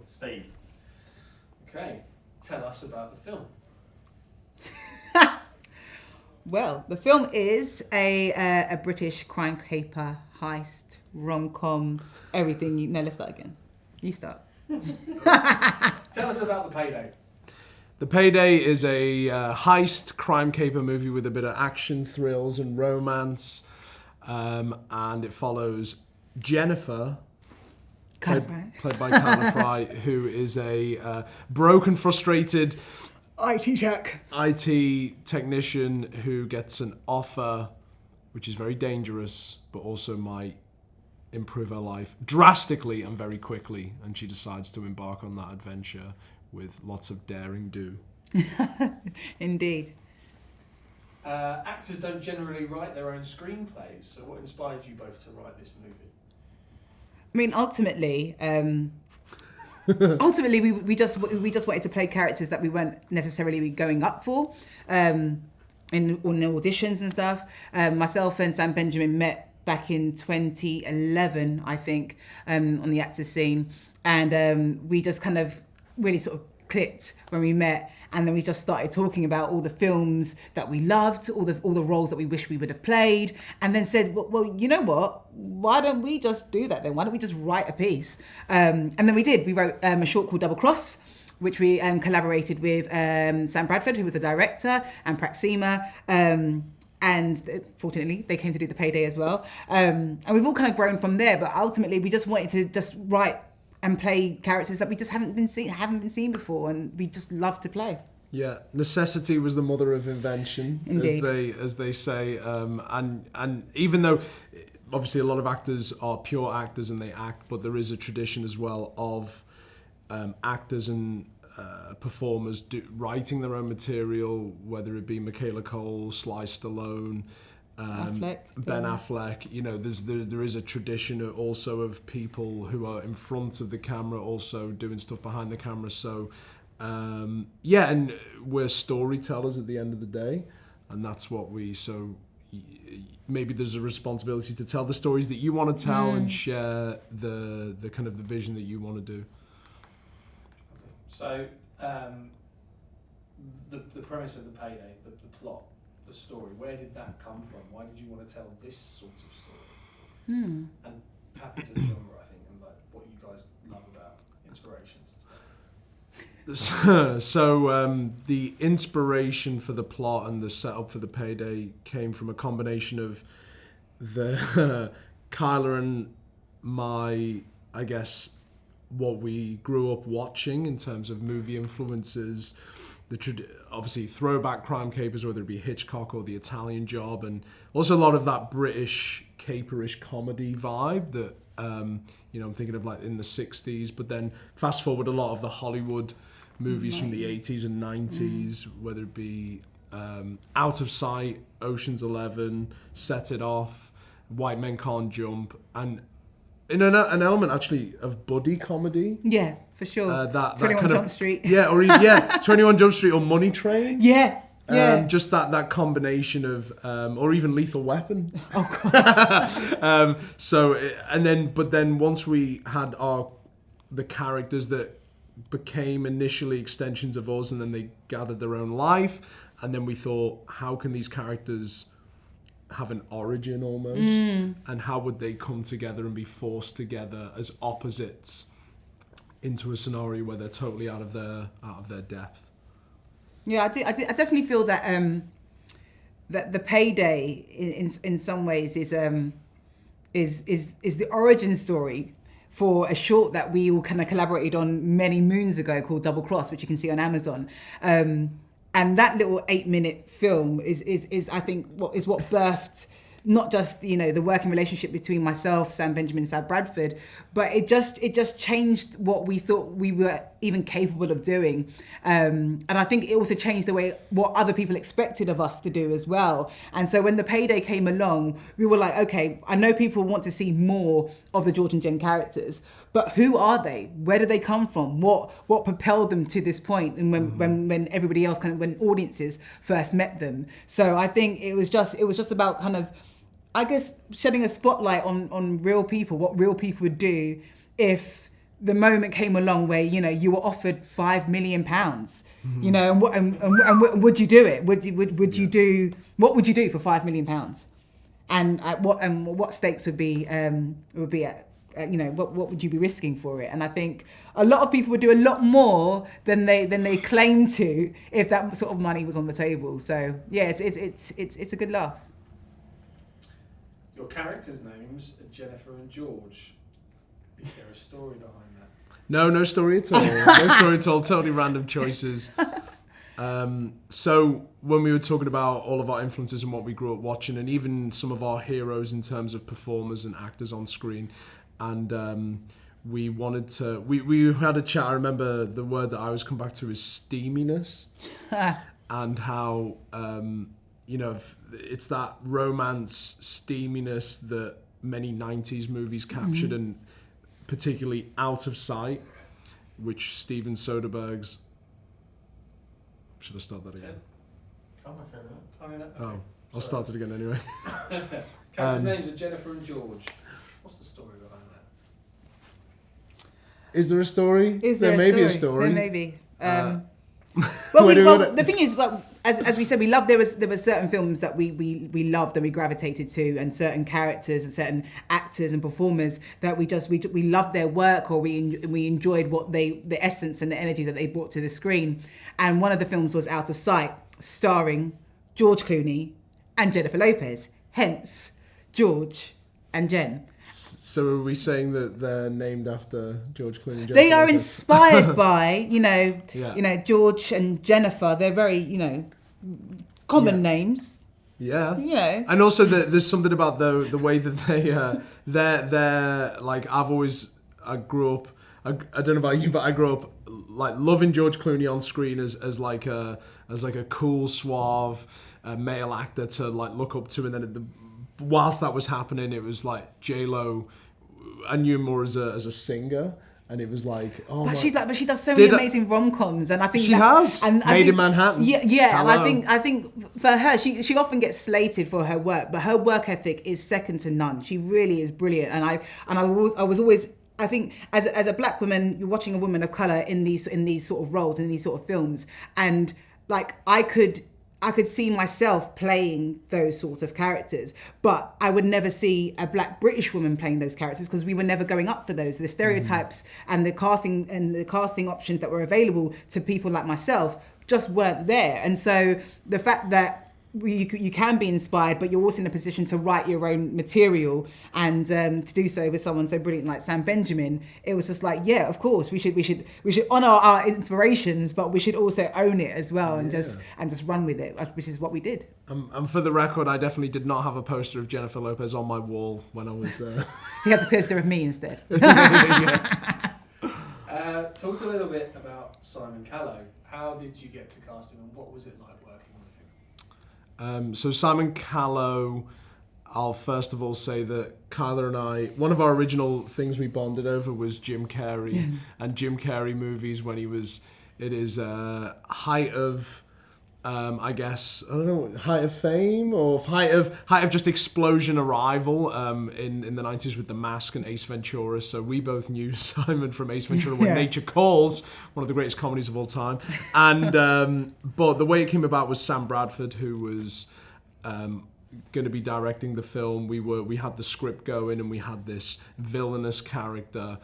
Steve. Okay, tell us about the film. Well, the film is a British crime caper, heist, rom-com, everything. No, let's start again. You start. Tell us about The Payday. The Payday is a heist crime caper movie with a bit of action, thrills, and romance, and it follows Jennifer, played by Kyla Frye, who is a broken, frustrated IT technician who gets an offer which is very dangerous, but also might improve her life drastically and very quickly, and she decides to embark on that adventure with lots of daring do. Indeed. Actors don't generally write their own screenplays, so what inspired you both to write this movie? I mean, ultimately, we just wanted to play characters that we weren't necessarily going up for, in auditions and stuff. Myself and Sam Benjamin met back in 2011, I think, on the actors scene, and we just kind of really sort of clicked when we met, and then we just started talking about all the films that we loved, all the roles that we wish we would have played, and then said, well, you know what? Why don't we just do that then? Why don't we just write a piece? And then we did. We wrote a short called Double Cross, which we collaborated with Sam Bradford, who was a director, and Praxima. And fortunately, they came to do The Payday as well. And we've all kind of grown from there. But ultimately, we just wanted to just write and play characters that we just haven't been seen before, and we just love to play. Yeah, necessity was the mother of invention, Indeed. as they say. And even though obviously a lot of actors are pure actors and they act, but there is a tradition as well of actors and performers writing their own material, whether it be Michaela Cole, Sly Stallone, Ben Affleck. You know, there is a tradition also of people who are in front of the camera also doing stuff behind the camera. So yeah, and we're storytellers at the end of the day, and that's what maybe there's a responsibility to tell the stories that you want to tell and share the kind of the vision that you want to do. So, the premise of The Payday, the plot, the story, where did that come from? Why did you want to tell this sort of story? And tap into the genre, I think, and like what you guys love about inspirations and stuff. So the inspiration for the plot and the setup for The Payday came from a combination of the Kyla and my, I guess, what we grew up watching in terms of movie influences, obviously throwback crime capers, whether it be Hitchcock or The Italian Job, and also a lot of that British caperish comedy vibe that you know, I'm thinking of like in the 60s, but then fast forward a lot of the Hollywood movies from the 80s and 90s, whether it be Out of Sight, Ocean's 11, Set It Off, White Men Can't Jump, and in an element actually of buddy comedy. Yeah, for sure. That 21 kind Jump of, Street. Yeah, or 21 Jump Street or Money Train. Yeah. Just that combination of, or even Lethal Weapon. Oh God. But then once we had the characters that became initially extensions of us, and then they gathered their own life, and then we thought, how can these characters have an origin almost, and how would they come together and be forced together as opposites into a scenario where they're totally out of their depth. Yeah, I definitely feel that that The Payday in some ways is the origin story for a short that we all kind of collaborated on many moons ago called Double Cross, which you can see on Amazon. And that little 8-minute film is I think what birthed not just, you know, the working relationship between myself, Sam Benjamin, and Sam Bradford, but it just changed what we thought we were even capable of doing. And I think it also changed the way what other people expected of us to do as well. And so when The Payday came along, we were like, okay, I know people want to see more of the George and Jen characters, but who are they? Where did they come from? What propelled them to this point? And when everybody else when audiences first met them. So I think it was just about kind of, I guess, shedding a spotlight on real people, what real people would do if the moment came along where, you know, you were offered £5 million, you know, and would you do it? Would you do, what would you do for £5 million? And what stakes would be at, you know, what would you be risking for it? And I think a lot of people would do a lot more than they claim to if that sort of money was on the table. So yeah, it's a good laugh. Your characters' names are Jennifer and George. Is there a story behind that? No story at all. No story at all. Totally random choices. So when we were talking about all of our influences and what we grew up watching, and even some of our heroes in terms of performers and actors on screen, and we wanted to, we had a chat. I remember the word that I always come back to is steaminess, and how you know, it's that romance steaminess that many 90s movies captured, and particularly Out of Sight, which Steven Soderbergh's. Should I start that again? Oh, I'll start it again anyway. Characters' names are Jennifer and George. What's the story behind that? Is there a story? There may be a story. There may be. Well, the thing is, as we said, we loved. There were certain films that we loved and we gravitated to, and certain characters and certain actors and performers that we loved their work, or we enjoyed the essence and the energy that they brought to the screen. And one of the films was Out of Sight, starring George Clooney and Jennifer Lopez. Hence, George and Jen. So are we saying that they're named after George Clooney and Jennifer They are Lopez? inspired by, you know, George and Jennifer. They're very, you know, common names. Yeah. You know. And also there's something about the way that they're like, I grew up, I don't know about you, but I grew up like loving George Clooney on screen as like a cool, suave male actor to like look up to, and then whilst that was happening, it was like J-Lo. I knew him more as a singer, and it was like, but she does so many amazing rom-coms, and I think she has. And Made in Manhattan. Yeah, and I think for her, she often gets slated for her work, but her work ethic is second to none. She really is brilliant, and I was always. I think as a black woman, you're watching a woman of color in these sort of roles, in these sort of films, and like I could see myself playing those sorts of characters, but I would never see a black British woman playing those characters because we were never going up for those. The stereotypes and the casting options that were available to people like myself just weren't there. And so the fact that you can be inspired, but you're also in a position to write your own material, and to do so with someone so brilliant like Sam Benjamin, it was just like, yeah, of course we should honor our inspirations, but we should also own it as well, and just run with it, which is what we did. And for the record, I definitely did not have a poster of Jennifer Lopez on my wall when I was. He has a poster of me instead. Talk a little bit about Simon Callow. How did you get to cast him, and what was it like working with him? So Simon Callow, I'll first of all say that Kyla and I, one of our original things we bonded over was Jim Carrey and Jim Carrey movies when he was, it is height of, I guess, I don't know, height of fame or height of just explosion arrival in the 90s with The Mask and Ace Ventura. So we both knew Simon from Ace Ventura When Nature Calls, one of the greatest comedies of all time. And but the way it came about was Sam Bradford, who was going to be directing the film. We had the script going, and we had this villainous character,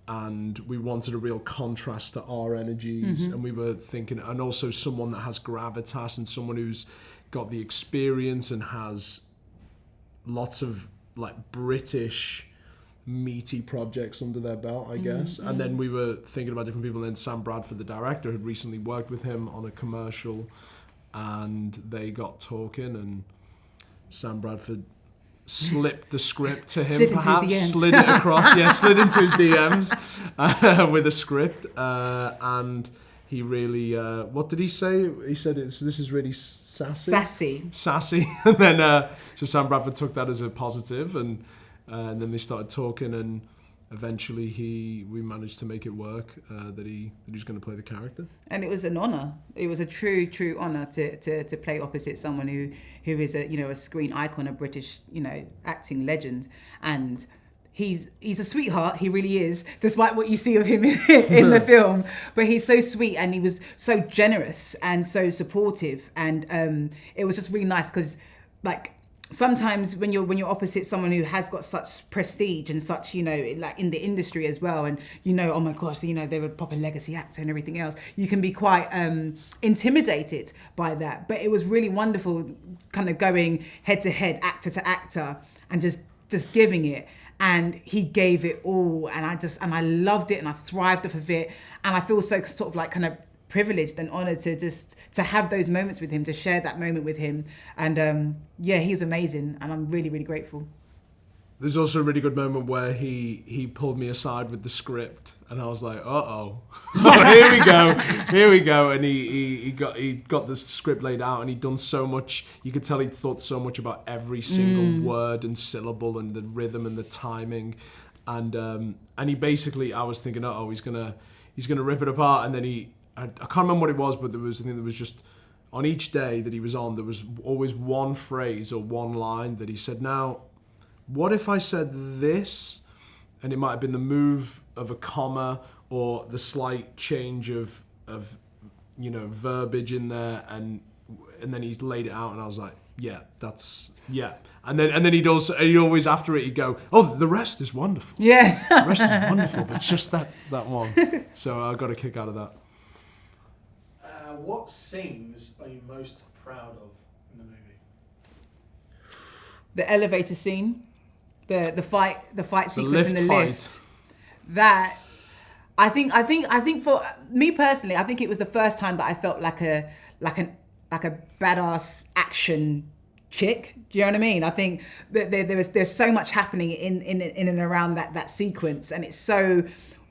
and we wanted a real contrast to our energies, and we were thinking, and also someone that has gravitas and someone who's got the experience and has lots of like British meaty projects under their belt, I guess. And then we were thinking about different people, and then Sam Bradford, the director, had recently worked with him on a commercial, and they got talking, and Sam Bradford slipped the script to him, slid it across, slid into his DMs with a script, and he really, what did he say? He said, this is really sassy. And then, so Sam Bradford took that as a positive, and then they started talking, and eventually we managed to make it work, that he was going to play the character. And it was an honour. It was a true honour to play opposite someone who is a screen icon, a British acting legend. And he's a sweetheart. He really is, despite what you see of him in the film. But he's so sweet, and he was so generous and so supportive. And it was just really nice because, like, sometimes when you're opposite someone who has got such prestige and such, you know, like in the industry as well, and you know, oh my gosh, you know, they're a proper legacy actor and everything else, you can be quite intimidated by that. But it was really wonderful, kind of going head to head, actor to actor, and just giving it. And he gave it all, and I loved it, and I thrived off of it, and I feel so sort of like kind of privileged and honoured to have those moments with him, to share that moment with him. And he's amazing, and I'm really, really grateful. There's also a really good moment where he pulled me aside with the script, and I was like, here we go. And he got the script laid out, and he'd done so much. You could tell he'd thought so much about every single word and syllable and the rhythm and the timing. And he basically, I was thinking, he's gonna rip it apart. And then I can't remember what it was, but there was just, on each day that he was on, there was always one phrase or one line that he said, now, what if I said this? And it might have been the move of a comma or the slight change of you know, verbiage in there, and then he laid it out, and I was like, yeah. And then he'd always after it he'd go, oh, the rest is wonderful. Yeah. The rest is wonderful, but just that one. So I got a kick out of that. What scenes are you most proud of in the movie? The elevator scene, the fight sequence in the fight. lift. That I think for me personally, I think it was the first time that I felt like a badass action chick. Do you know what I mean? I think that there's so much happening in and around that sequence, and it's so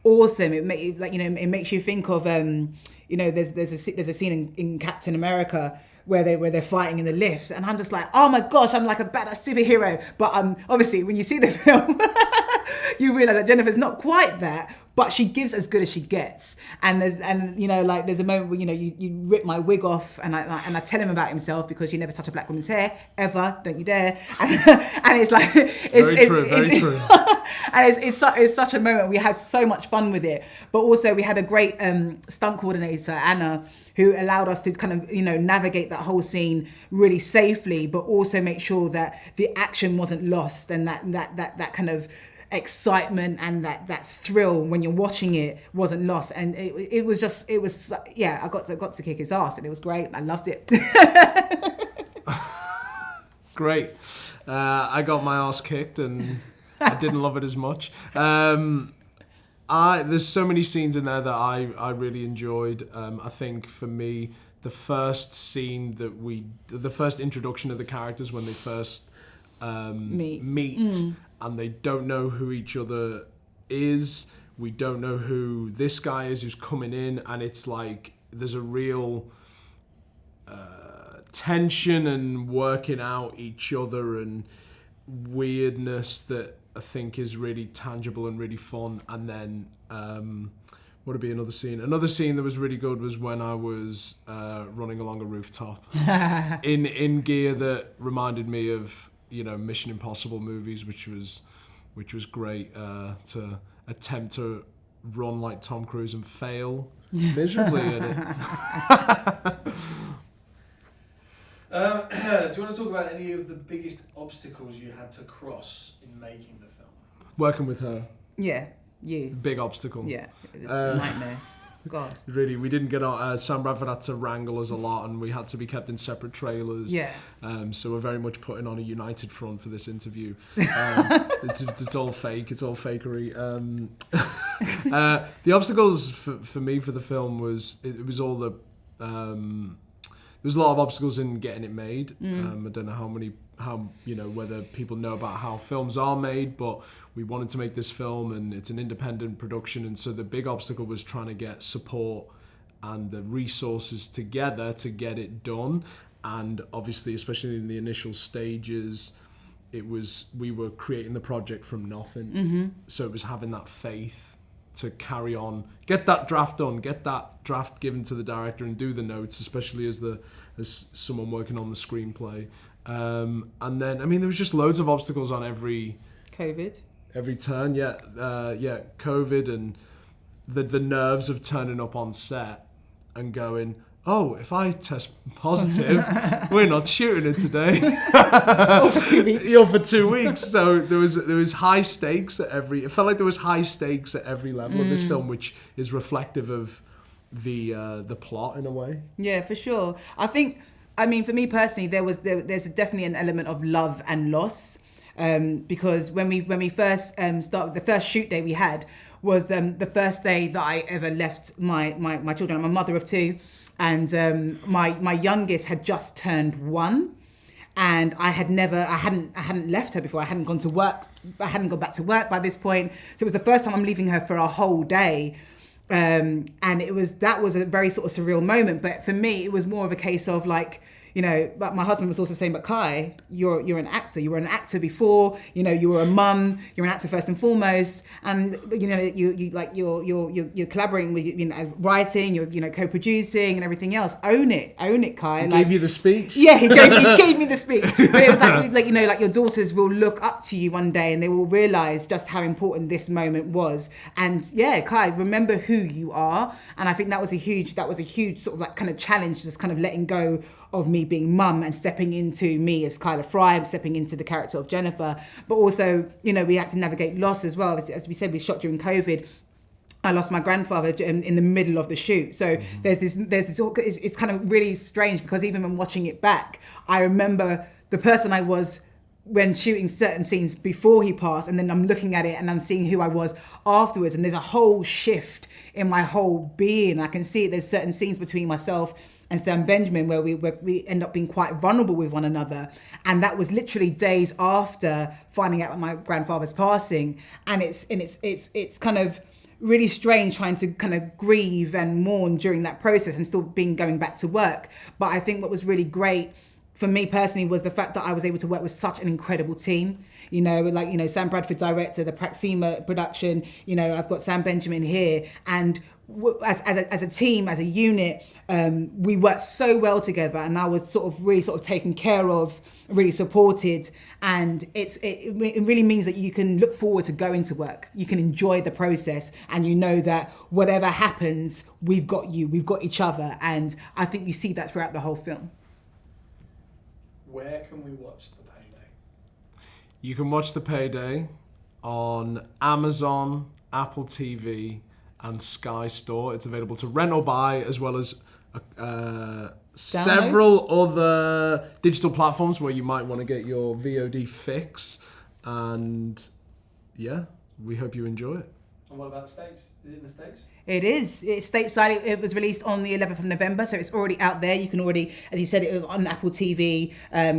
awesome. It makes you think of there's a scene in Captain America where they're fighting in the lift, and I'm just like, oh my gosh, I'm like a badass superhero. But obviously when you see the film, you realise that Jennifer's not quite that, but she gives as good as she gets. And there's a moment where you rip my wig off, and I tell him about himself, because you never touch a black woman's hair ever, don't you dare. And it's like very true. And it's such a moment. We had so much fun with it, but also we had a great stunt coordinator, Anna, who allowed us to kind of navigate that whole scene really safely, but also make sure that the action wasn't lost, and that kind of excitement and that thrill when you're watching it wasn't lost. And it was I got to kick his ass, and it was great. I loved it. Great. I got my ass kicked, and I didn't love it as much. There's so many scenes in there that I really enjoyed. I think for me, the first scene the first introduction of the characters when they first meet, and they don't know who each other is. We don't know who this guy is who's coming in, and it's like there's a real tension and working out each other and weirdness that I think is really tangible and really fun. And then what would be another scene? Another scene that was really good was when I was running along a rooftop in gear that reminded me of Mission Impossible movies, which was great to attempt to run like Tom Cruise and fail miserably at it. Do you want to talk about any of the biggest obstacles you had to cross in making the film? Working with her. Yeah, you. Big obstacle. Yeah, it was a nightmare. God. Really, we didn't get on. Sam Bradford had to wrangle us a lot, and we had to be kept in separate trailers. Yeah. So we're very much putting on a united front for this interview. It's all fake. It's all fakery. The obstacles for me for the film was all the. There's a lot of obstacles in getting it made. I don't know whether people know about how films are made, but we wanted to make this film, and it's an independent production, and so the big obstacle was trying to get support and the resources together to get it done. And obviously, especially in the initial stages, we were creating the project from nothing. So it was having that faith to carry on, get that draft done, get that draft given to the director, and do the notes, especially as someone working on the screenplay. And then, there was just loads of obstacles on every... COVID. every turn. COVID and the nerves of turning up on set and going, oh, if I test positive, we're not shooting it today. Or for 2 weeks. Or for 2 weeks. So there was high stakes at every. It felt like there was high stakes at every level of this film, which is reflective of the plot in a way. Yeah, for sure. I mean, for me personally, there's definitely an element of love and loss, because when we first started, the first shoot day we had was the first day that I ever left my children. I'm a mother of 2, and my youngest had just turned 1, and I hadn't left her before. I hadn't gone to work. I hadn't gone back to work by this point. So it was the first time I'm leaving her for a whole day. And that was a very sort of surreal moment. But for me, it was more of a case of like, you know, but my husband was also saying, but Kai, you're an actor. You were an actor before, you know, you were a mum, you're an actor first and foremost. And, you know, you're collaborating with, you know, writing, you're, you know, co-producing and everything else. Own it, Kai. He gave you the speech? Yeah, he gave me the speech. But it was like, you know, like your daughters will look up to you one day and they will realise just how important this moment was. And yeah, Kai, remember who you are. And I think that was a huge sort of like kind of challenge, just kind of letting go of me being mum and stepping into me as Kyla Frye, stepping into the character of Jennifer. But also, you know, we had to navigate loss as well. As we said, we shot during COVID. I lost my grandfather in the middle of the shoot. So there's this it's kind of really strange, because even when watching it back, I remember the person I was when shooting certain scenes before he passed, and then I'm looking at it and I'm seeing who I was afterwards, and there's a whole shift in my whole being. I can see there's certain scenes between myself and Sam Benjamin where we end up being quite vulnerable with one another, and that was literally days after finding out my grandfather's passing. And it's kind of really strange trying to kind of grieve and mourn during that process and still going back to work. But I think what was really great for me personally was the fact that I was able to work with such an incredible team. You know, like, you know, Sam Bradford, director, the Praxima production, you know, I've got Sam Benjamin here. And as a team, as a unit, we worked so well together, and I was really taken care of, really supported. And it really means that you can look forward to going to work. You can enjoy the process, and you know that whatever happens, we've got you, we've got each other. And I think you see that throughout the whole film. Where can we watch The Payday? You can watch The Payday on Amazon, Apple TV, and Sky Store. It's available to rent or buy, as well as several other digital platforms where you might want to get your VOD fix. And yeah, we hope you enjoy it. And what about the States? Is it in the States? It is. It's stateside. It was released on the 11th of November, so it's already out there. You can already, as you said, it on Apple TV,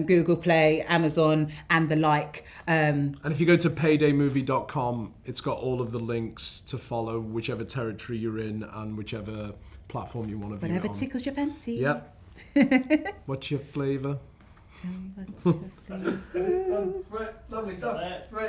Google Play, Amazon, and the like. And if you go to paydaymovie.com, it's got all of the links to follow whichever territory you're in and whichever platform you want to view it on. Whatever tickles your fancy. Yep. What's your flavour? Tell me what's your That's it. Right, lovely stuff. Right.